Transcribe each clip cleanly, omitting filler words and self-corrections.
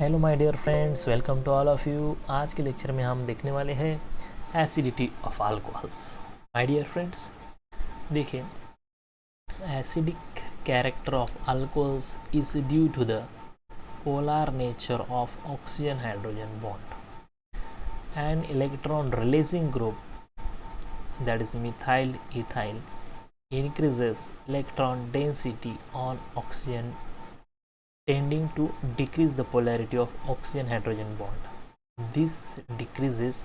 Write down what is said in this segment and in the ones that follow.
Hello my dear friends, welcome to all of you. आज के lecture में हम देखने वाले हैं acidity of alcohols. My dear friends, देखिए, acidic character of alcohols is due to the polar nature of oxygen hydrogen bond and electron releasing group, that is methyl ethyl, increases electron density on oxygen, tending to decrease the polarity of oxygen hydrogen bond. This decreases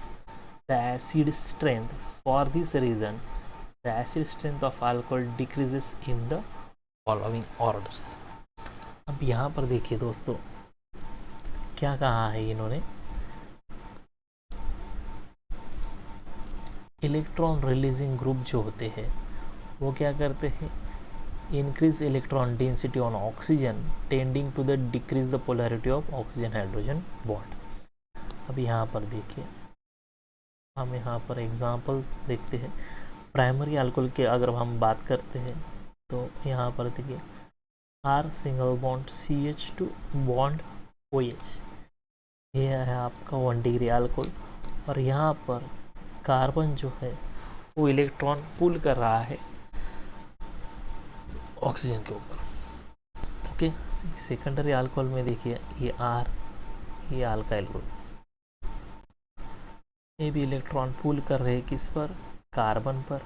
the acid strength. For this reason, the acid strength of alcohol decreases in the following orders. अब यहाँ पर देखिए दोस्तों, क्या कहा है इन्होंने, electron releasing group जो होते हैं वो क्या करते हैं, increase electron density on oxygen tending to the decrease the polarity of oxygen hydrogen bond. अब यहाँ पर देखिए, हम यहाँ पर एग्जांपल देखते हैं। प्राइमरी अल्कोहल के अगर हम बात करते हैं तो यहाँ पर देखिए, R single bond CH2 bond OH, ये है आपका 1 डिग्री अल्कोहल, और यहाँ पर कार्बन जो है वो इलेक्ट्रॉन पुल कर रहा है ऑक्सीजन के ऊपर। ओके, सेकेंडरी अल्कोहल में देखिए, ये R, ये अल्काइल ग्रुप, ये भी इलेक्ट्रॉन पुल कर रहे हैं किस पर, कार्बन पर।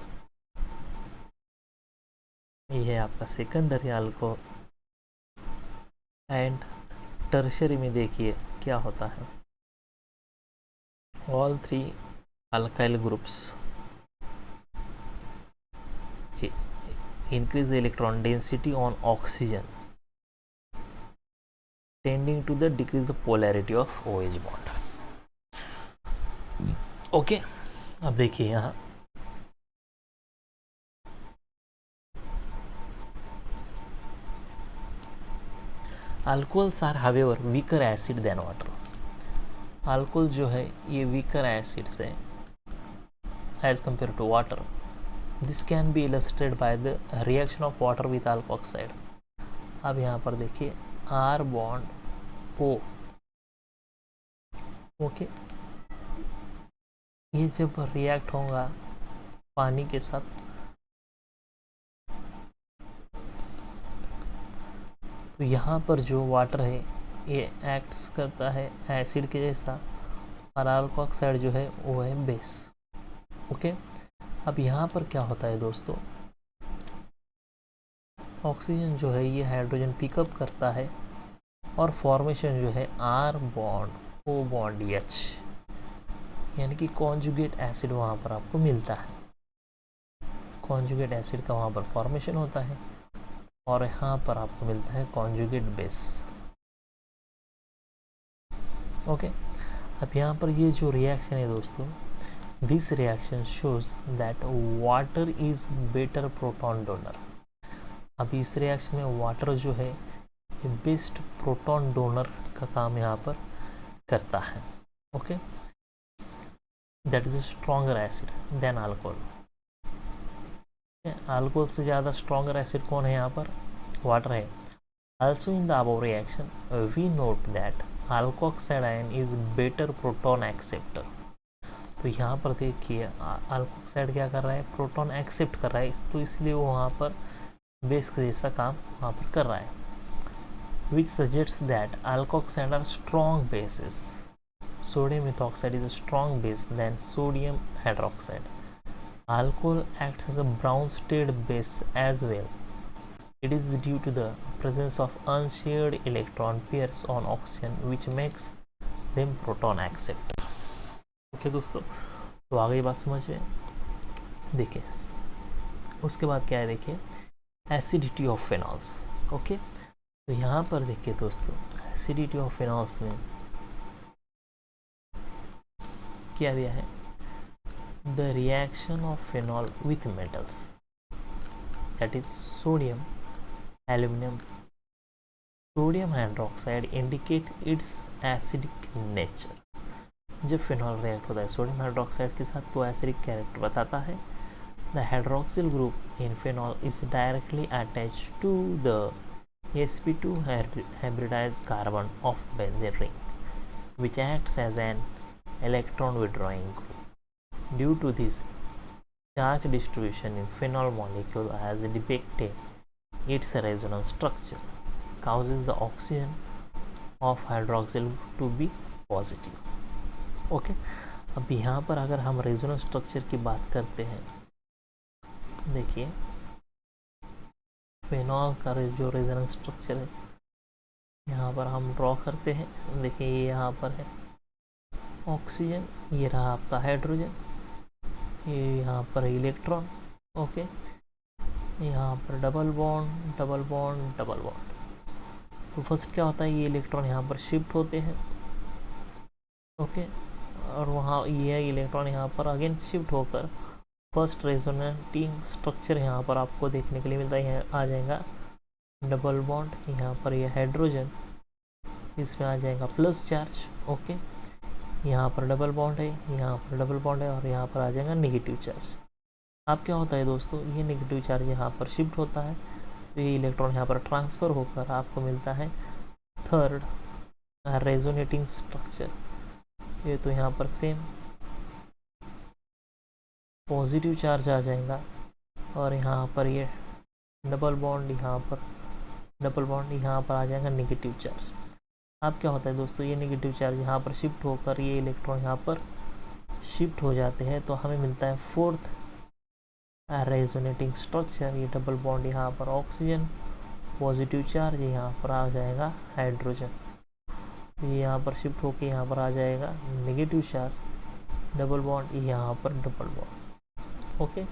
ये है आपका सेकेंडरी अल्कोहल। एंड टर्शरी में देखिए क्या होता है, all 3 alkyl groups increase the electron density on oxygen tending to the decrease the polarity of OH bond. Okay, अब देखिए यहाँ alcohols are however weaker acid than water. Alcohol जो है ये वीकर एसिड से as compare to water. This can be illustrated by the reaction of water with alkoxide. अब यहाँ पर देखिए, R बॉन्ड O, ओके, ये जब रिएक्ट होगा पानी के साथ तो यहाँ पर जो वाटर है ये एक्ट्स करता है एसिड के जैसा, और अल्कोक्साइड जो है वो है बेस। ओके, अब यहाँ पर क्या होता है दोस्तों, ऑक्सीजन जो है ये हाइड्रोजन पिकअप करता है और फॉर्मेशन जो है R bond O bond H, यानी कि कॉन्जुगेट एसिड वहाँ पर आपको मिलता है। कॉन्जुगेट एसिड का वहाँ पर फॉर्मेशन होता है और यहाँ पर आपको मिलता है कॉन्जुगेट बेस। ओके, अब यहाँ पर ये जो रिएक्शन है दोस्तों, this reaction shows that water is better proton donor. अब इस रिएक्शन में वाटर जो है ये बेस्ट प्रोटॉन डोनर का काम यहाँ पर करता है। Okay, that is a stronger acid than alcohol। Alcohol से ज़्यादा स्ट्रॉन्गर एसिड कौन है यहाँ पर, वाटर है। Also in the above reaction we note that alkoxide ion is better proton acceptor. तो यहाँ पर देखिए, अल्कोक्साइड क्या कर रहा है, प्रोटॉन एक्सेप्ट कर रहा है, तो इसलिए वो वहाँ पर बेस का जैसा काम वहाँ पर कर रहा है। Which suggests that alkoxide are strong bases. Sodium ethoxide is a strong base than sodium hydroxide. Alcohol acts as a Brownstein base as well. It is due to the presence of unshared electron pairs on oxygen which makes them proton acceptor. Okay दोस्तों, तो आ गई बात समझ में। देखिए उसके बाद क्या है, देखिए एसिडिटी ऑफ फिनॉल्स। ओके, तो यहाँ पर देखिए दोस्तों, एसिडिटी ऑफ फिनॉल्स में क्या दिया है, the reaction of phenol with metals, that is sodium, aluminium, sodium hydroxide indicate it's acidic nature. जब फिनॉल रिएक्ट होता है सोडियम हाइड्रोक्साइड के साथ तो एसिडिक कैरेक्टर बताता है। The hydroxyl group in phenol is directly attached to the sp2 hybridized carbon of benzene ring, which acts as an electron withdrawing group. Due to this charge distribution in phenol molecule as depicted, its resonance structure causes the oxygen of hydroxyl to be positive. Okay, अब यहाँ पर अगर हम resonance structure की बात करते हैं, देखिए फेनॉल का जो रेजोनेंस स्ट्रक्चर है यहाँ पर हम ड्रॉ करते हैं। देखिए ये यहाँ पर है ऑक्सीजन, ये रहा आपका हाइड्रोजन, ये यहाँ पर इलेक्ट्रॉन। ओके, यहाँ पर double bond double bond double bond. तो फर्स्ट क्या होता है, ये इलेक्ट्रॉन यहाँ पर शिफ्ट होते हैं। ओके, और वहाँ ये इलेक्ट्रॉन यहाँ पर अगेन शिफ्ट होकर फर्स्ट रेजोनेटिंग स्ट्रक्चर यहाँ पर आपको देखने के लिए मिलता है। आ जाएगा डबल बॉन्ड, यहाँ पर ये हाइड्रोजन, इसमें आ जाएगा प्लस चार्ज। ओके, यहाँ पर डबल बॉन्ड है, यहाँ पर डबल बॉन्ड है, और यहाँ पर आ जाएगा नेगेटिव चार्ज। अब क्या होता है दोस्तों, ये नेगेटिव चार्ज यहाँ पर शिफ्ट होता है, तो ये इलेक्ट्रॉन यहाँ पर ट्रांसफ़र होकर आपको मिलता है थर्ड रेजोनेटिंग स्ट्रक्चर। ये तो यहाँ पर सेम पॉजिटिव चार्ज आ जाएगा, और यहाँ पर ये डबल बॉन्ड, यहाँ पर डबल बॉन्ड, यहाँ पर आ जाएगा नेगेटिव चार्ज। अब क्या होता है दोस्तों, ये नेगेटिव चार्ज यहाँ पर शिफ्ट होकर ये इलेक्ट्रॉन यहाँ पर शिफ्ट हो जाते हैं, तो हमें मिलता है फोर्थ रेजोनेटिंग स्ट्रक्चर। ये डबल बॉन्ड, यहाँ पर ऑक्सीजन, पॉजिटिव चार्ज, यहाँ पर आ जाएगा हाइड्रोजन, ये यहाँ पर शिफ्ट होकर यहाँ पर आ जाएगा नेगेटिव चार्ज, डबल बॉन्ड, यहाँ पर डबल बॉन्ड। ओके,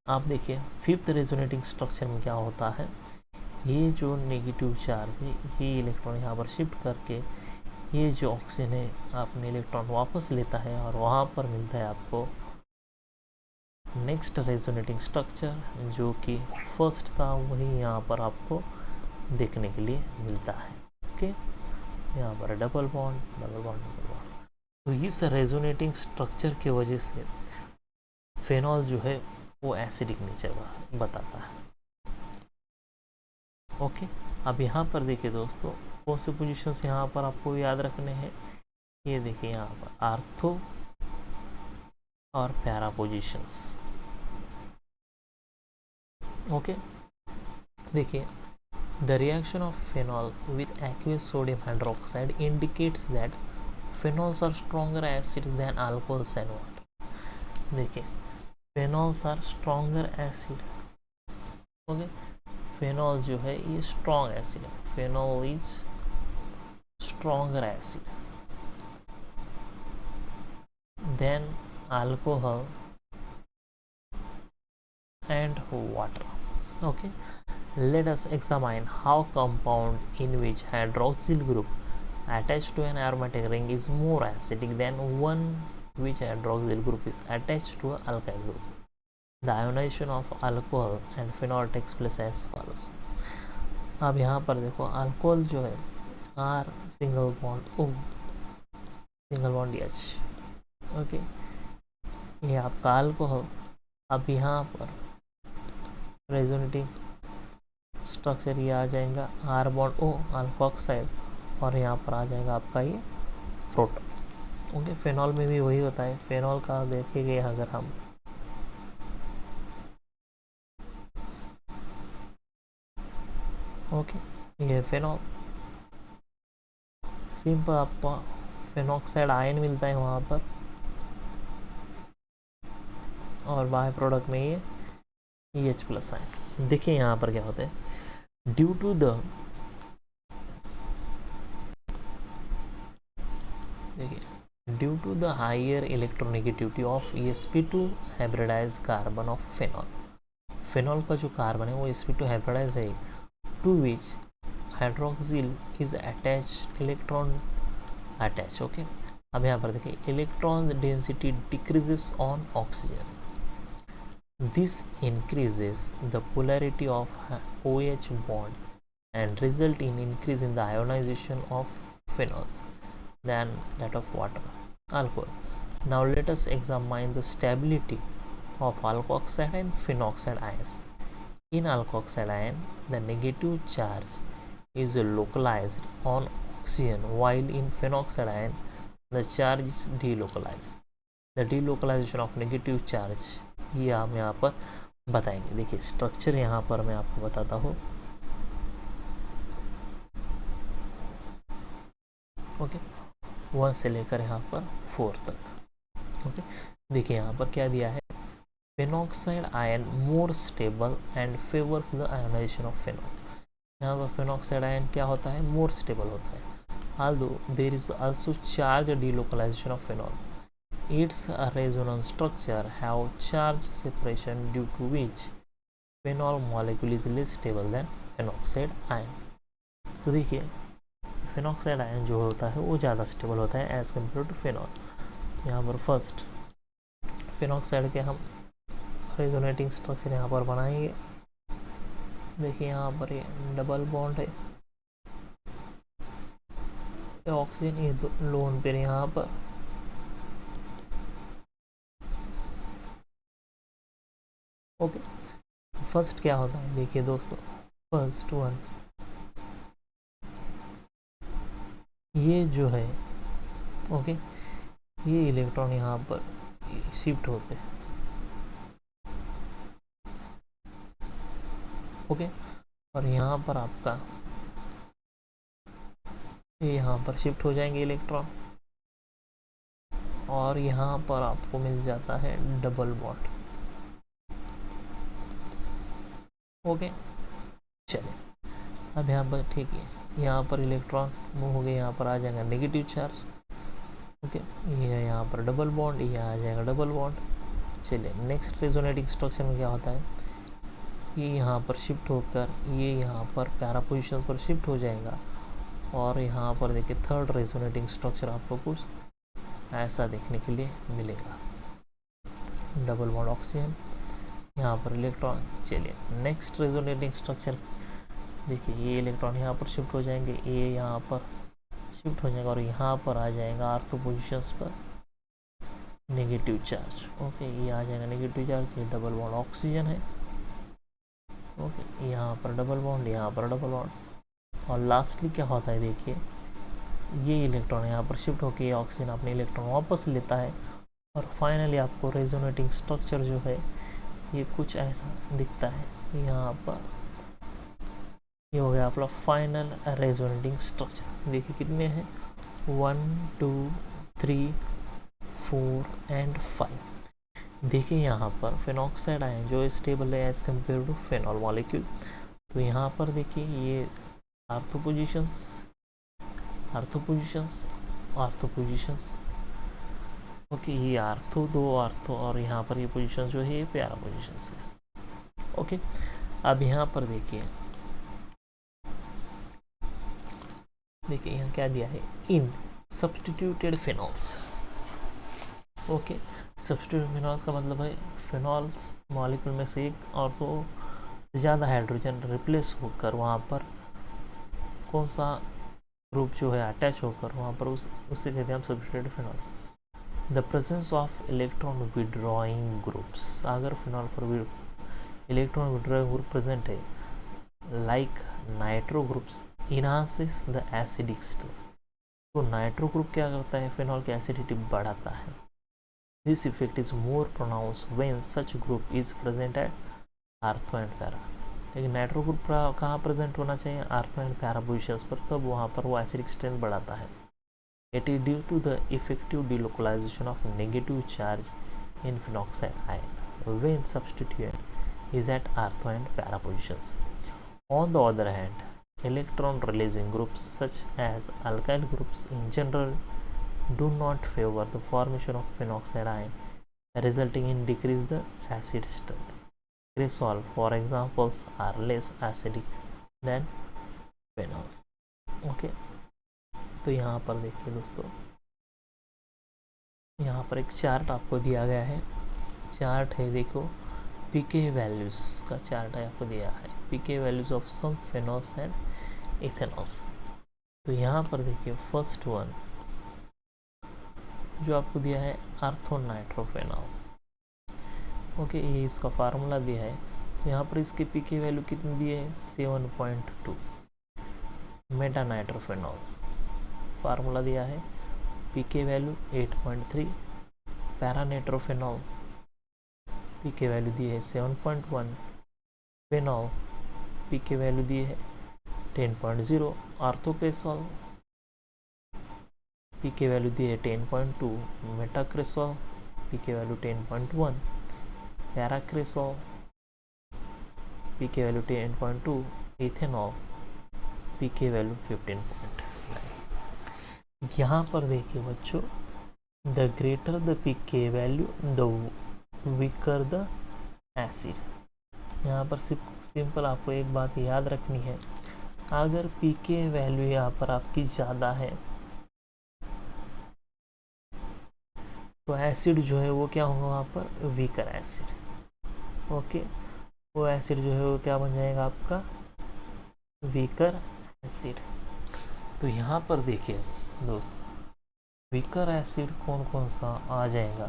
आप देखिए फिफ्थ रेजोनेटिंग स्ट्रक्चर में क्या होता है, ये जो नेगेटिव चार्ज है ये इलेक्ट्रॉन यहाँ पर शिफ्ट करके ये जो ऑक्सीजन है अपने इलेक्ट्रॉन वापस लेता है, और वहाँ पर मिलता है आपको नेक्स्ट रेजोनेटिंग स्ट्रक्चर, जो कि फर्स्ट था वही यहाँ पर आपको देखने के लिए मिलता है। ओके, यहाँ पर double bond double bond double bond. तो इस रेजोनेटिंग स्ट्रक्चर की वजह से फेनॉल जो है वो एसिडिक नेचर बताता है। ओके, अब यहाँ पर देखिए दोस्तों कौन से पोजीशंस यहाँ पर आपको याद रखने हैं। ये देखिए यहाँ पर आर्थो और पैरा पोजीशंस। ओके, देखिए the reaction of phenol with aqueous sodium hydroxide indicates that phenols are stronger acid than alcohols and water. देखिए phenols are stronger acid. Okay, phenol जो है ये स्ट्रॉन्ग एसिड है, phenol is stronger acid than alcohol and water. Okay, let us examine how compound in which hydroxyl group attached to an aromatic ring is more acidic than one which hydroxyl group is attached to an alkyl group. The ionization of alcohol and phenol takes place as follows. अब यहाँ पर देखो alcohol जो है R single bond O single bond H। Okay, ये आपका alcohol. अब यहाँ पर रेजोनेटिंग स्ट्रक्चर ये आ जाएगा R बॉन्ड O अल्कोक्साइड, और यहाँ पर आ जाएगा आपका ये प्रोटॉन। ओके, फेनॉल में भी वही होता है। फेनॉल का देखेंगे अगर हम, ओके, ये फेनॉल सिंपल आपको फेनॉक्साइड आयन मिलता है वहाँ पर, और बाय प्रोडक्ट में ये EH+ आयन। देखिए यहाँ पर क्या होता है, due to the due to the higher electronegativity of sp2 hybridize carbon of phenol. Phenol का जो कार्बन है वो sp2 हाइब्रिडाइज है, to which hydroxyl is attach electron attach. Okay, अब यहाँ पर देखिए electron density decreases on oxygen. This increases the polarity of OH bond and result in increase in the ionization of phenols than that of water, alcohol. Now let us examine the stability of alkoxide and phenoxide ions. In alkoxide ion, the negative charge is localized on oxygen, while in phenoxide ion the charge is delocalized. The delocalization of negative charge ये हम यहाँ पर बताएंगे. देखिए structure यहाँ पर मैं आपको बताता हूँ. ओके, 1 से लेकर यहाँ पर 4 तक. ओके, देखिए यहाँ पर क्या दिया है. Phenoxide ion more stable and favours the ionisation of phenol. यहाँ पर फेनॉक्साइड आयन क्या होता है, मोर स्टेबल होता है. although there is also charge delocalization of phenol, its resonance structure have charge separation due to which phenol molecule is less stable than phenoxide ion. तो देखिए phenoxide ion जो होता है वो ज़्यादा स्टेबल होता है एज कम्पेयर टू फेनॉल. यहाँ पर फर्स्ट फेनॉक्साइड के हम रेजोनेटिंग स्ट्रक्चर यहाँ पर बनाएंगे. देखिए यहाँ पर ये डबल बॉन्ड है, ऑक्सीजन ये लोन पेयर यहाँ पर. ओके, तो फर्स्ट क्या होता है देखिए दोस्तों, फर्स्ट वन ये जो है. ओके, ये इलेक्ट्रॉन यहाँ पर शिफ्ट होते हैं. ओके, और यहाँ पर आपका यहाँ पर शिफ्ट हो जाएंगे इलेक्ट्रॉन, और यहाँ पर आपको मिल जाता है डबल बॉन्ड. ओके, चलिए अब यहाँ पर ठीक है, यहाँ पर इलेक्ट्रॉन मूव हो गए, यहाँ पर आ जाएगा नेगेटिव चार्ज. ओके, ये यहाँ पर डबल बॉन्ड, ये आ जाएगा डबल बॉन्ड. चलिए नेक्स्ट रेजोनेटिंग स्ट्रक्चर में क्या होता है, ये यहाँ पर शिफ्ट होकर ये यहाँ पर पैरा पोजिशन पर शिफ्ट हो जाएगा, और यहाँ पर देखिए थर्ड रेजोनेटिंग स्ट्रक्चर आपको कुछ ऐसा देखने के लिए मिलेगा. डबल बॉन्ड ऑक्सीजन, यहाँ पर इलेक्ट्रॉन. चलिए नेक्स्ट रेजोनेटिंग स्ट्रक्चर देखिए, ये इलेक्ट्रॉन यहाँ पर शिफ्ट हो जाएंगे, ये यहाँ पर शिफ्ट हो जाएगा, और यहाँ पर आ जाएगा आर्थो पोजिशंस पर नेगेटिव चार्ज. ओके, ये आ जाएगा नेगेटिव चार्ज, ये डबल बॉन्ड ऑक्सीजन है. ओके, यहाँ पर डबल बॉन्ड, यहाँ पर डबल बॉन्ड, और लास्टली क्या होता है देखिए, ये इलेक्ट्रॉन यहाँ पर शिफ्ट होकर ऑक्सीजन अपने इलेक्ट्रॉन वापस लेता है, और फाइनली आपको रेजोनेटिंग स्ट्रक्चर जो है ये कुछ ऐसा दिखता है. यहाँ पर ये हो गया आपका फाइनल रेजोनेटिंग स्ट्रक्चर. देखिए कितने हैं, 1 2 3 4 एंड 5. देखिए यहाँ पर फेनॉक्साइड आयन जो स्टेबल है as compare to phenol molecule. तो यहाँ पर देखिए ये ortho positions, ortho positions, ortho positions. Okay, ये आर्थो, दो आर्थो, और यहाँ पर ये पोजीशन जो है ये प्यारा पोजीशंस है. ओके, अब यहाँ पर देखिए यहाँ क्या दिया है, इन substituted phenols. Okay, substituted phenols का मतलब है फिनॉल्स मॉलिक्यूल में से एक और तो ज़्यादा हाइड्रोजन रिप्लेस होकर वहाँ पर कौन सा ग्रुप जो है अटैच होकर वहाँ पर उससे कहते हैं हम substituted phenols. The presence of electron withdrawing groups, अगर फिनॉल पर इलेक्ट्रॉन विड्रॉइंग ग्रुप प्रेजेंट है like nitro groups enhances the acidic state. तो नाइट्रो ग्रुप क्या करता है, फिनॉल की एसिडिटी बढ़ाता है. This effect is more pronounce when such group is present at ortho and para. लेकिन नाइट्रो ग्रुप कहाँ प्रेजेंट होना चाहिए, आर्थो एंड पैरा पोजिशंस पर, तब वहाँ पर वो एसिडिक स्ट्रेंथ बढ़ाता है. It is due to the effective delocalization of negative charge in phenoxide ion when substituent is at ortho and para positions. On the other hand, electron releasing groups such as alkyl groups in general do not favor the formation of phenoxide ion, resulting in decrease the acid strength. Cresol, for examples, are less acidic than phenols. Okay. तो यहाँ पर देखिए दोस्तों, यहाँ पर एक chart आपको दिया गया है. चार्ट है देखो, पीके वैल्यूज़ का चार्ट है आपको दिया है, P K values of some phenols and ethanols. तो यहाँ पर देखिए फर्स्ट वन जो आपको दिया है आर्थोनाइट्रोफेनॉल. ओके, ये इसका फार्मूला दिया है. यहाँ पर इसके पीके वैल्यू कितनी दी है, 7.2. मेटा नाइट्रोफेनॉल, फार्मूला दिया है पीके वैल्यू 8.3, पैरा नाइट्रोफेनॉल पीके वैल्यू दी है 7.1, फेनॉल पीके वैल्यू दी है 10.0, आर्थोक्रेसॉल पीके वैल्यू दी है 10.2, metacresol pK value 10.1, paracresol pK value 10.2, ethanol pK value 15.9। यहाँ पर देखिए बच्चों, the greater the pK value the weaker the acid. यहाँ पर सिंपल आपको एक बात याद रखनी है, अगर पीके वैल्यू यहाँ पर आपकी ज़्यादा है तो एसिड जो है वो क्या होगा वहाँ पर, वीकर एसिड। ओके, वो एसिड जो है वो क्या बन जाएगा आपका, वीकर एसिड। तो यहाँ पर देखिए दोस्त, वीकर एसिड कौन कौन सा आ जाएगा,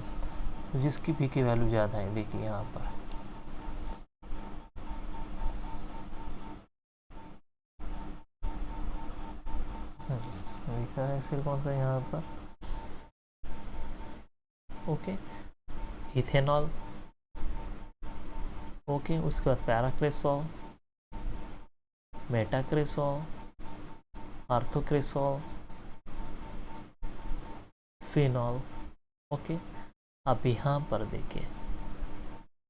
तो जिसकी पीके वैल्यू ज़्यादा है। देखिए यहाँ पर वीकर एसिड कौन सा है यहाँ पर, ओके, इथेनॉल, ओके, उसके बाद पैराक्रेसॉल, मेटाक्रेसॉल, आर्थोक्रेसॉल, फिनॉल। ओके, अब यहाँ पर देखिए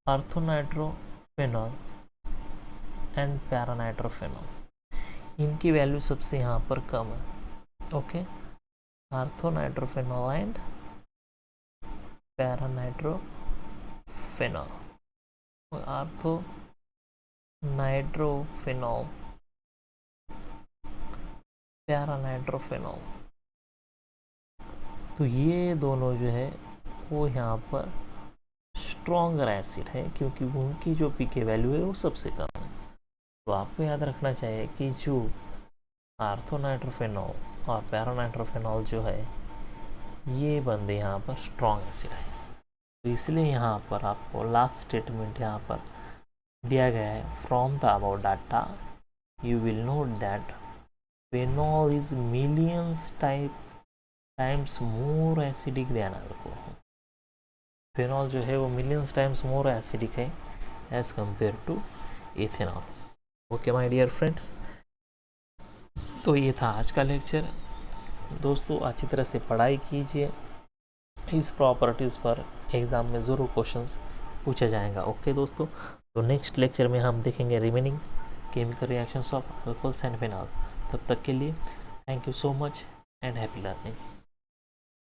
आर्थोनाइट्रोफेनॉल एंड पैरानाइट्रोफेनॉल, इनकी वैल्यू सबसे यहाँ पर कम है। ओके, आर्थोनाइट्रोफेनॉल एंड पैरानाइट्रोफेनॉल, आर्थोनाइट्रोफेनॉल, पैरानाइट्रोफेनॉल, तो ये दोनों जो है वो यहाँ पर स्ट्रॉन्गर एसिड है, क्योंकि उनकी जो पीके वैल्यू है वो सबसे कम है। तो आपको याद रखना चाहिए कि जो आर्थोनाइट्रोफेनॉल और पैरानाइट्रोफेनॉल जो है ये बंदे यहाँ पर स्ट्रॉन्ग एसिड है। तो इसलिए यहाँ पर आपको लास्ट स्टेटमेंट यहाँ पर दिया गया है, from the above data you will note that phenol is millions times more acidic than alcohol. Phenol जो है वो मिलियंस टाइम्स मोर एसिडिक है as compare to ethanol. Okay my dear friends, तो ये था आज का लेक्चर। दोस्तों अच्छी तरह से पढ़ाई कीजिए, इस प्रॉपर्टीज़ पर एग्ज़ाम में ज़रूर क्वेश्चंस पूछा जाएगा। ओके दोस्तों, तो नेक्स्ट लेक्चर में हम देखेंगे remaining chemical reactions of alcohols and phenol. तब तक के लिए thank you so much and happy learning.